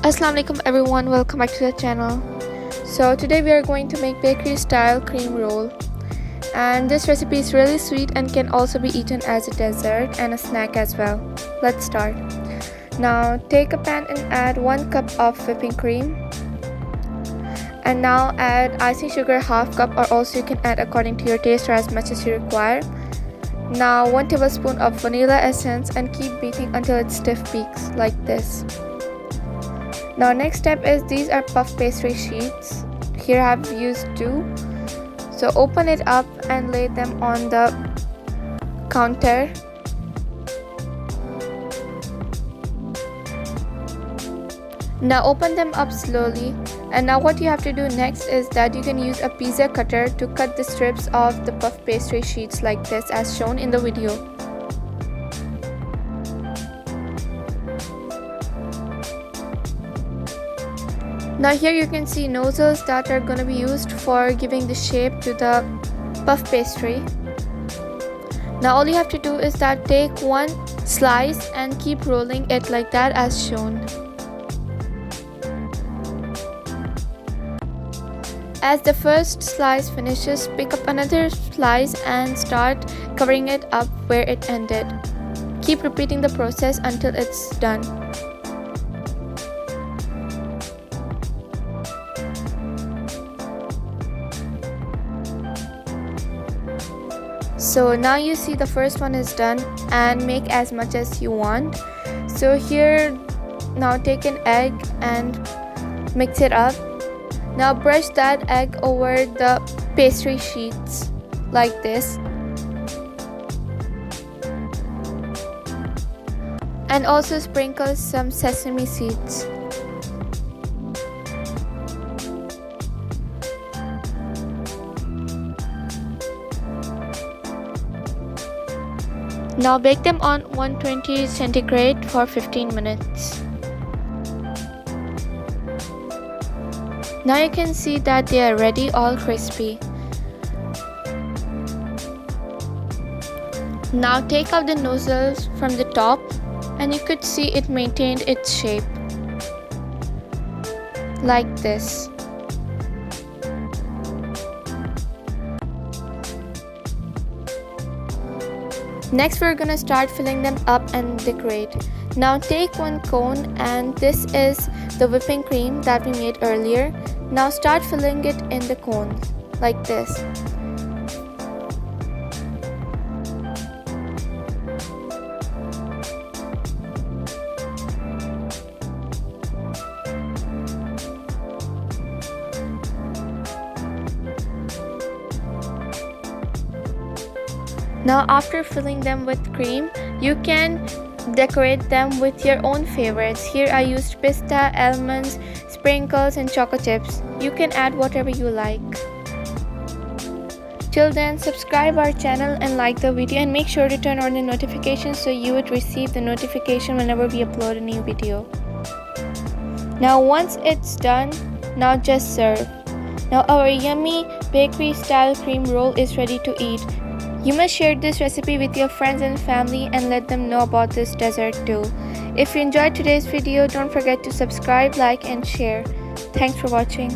Assalamu alaikum everyone, welcome back to the channel. So today we are going to make bakery style cream roll, and this recipe is really sweet and can also be eaten as a dessert and a snack as well. Let's start. Now take a pan and add 1 cup of whipping cream, and now add icing sugar half cup, or also you can add according to your taste or as much as you require. Now 1 tablespoon of vanilla essence, and keep beating until it stiff peaks like this. Now next step is these are puff pastry sheets. Here I have used 2. So open it up and lay them on the counter. Now open them up slowly, and now what you have to do next is that you can use a pizza cutter to cut the strips of the puff pastry sheets like this as shown in the video. Now here you can see nozzles that are going to be used for giving the shape to the puff pastry. Now all you have to do is that take 1 slice and keep rolling it like that as shown. As the first slice finishes, pick up another slice and start covering it up where it ended. Keep repeating the process until it's done. So now you see the first one is done, and make as much as you want. So here, now take an egg and mix it up. Now brush that egg over the pastry sheets like this, and also sprinkle some sesame seeds. Now bake them on 120 centigrade for 15 minutes. Now you can see that they are ready, all crispy. Now take out the nozzles from the top, and you could see it maintained its shape like this. Next we're gonna start filling them up and decorate. Now take 1 cone, and this is the whipping cream that we made earlier. Now start filling it in the cones like this. Now after filling them with cream, you can decorate them with your own favorites. Here I used pista, almonds, sprinkles and choco chips. You can add whatever you like. Till then, subscribe our channel and like the video, and make sure to turn on the notifications so you would receive the notification whenever we upload a new video. Now once it's done, now just serve. Now our yummy bakery style cream roll is ready to eat. You must share this recipe with your friends and family and let them know about this dessert too. If you enjoyed today's video, don't forget to subscribe, like and share. Thanks for watching.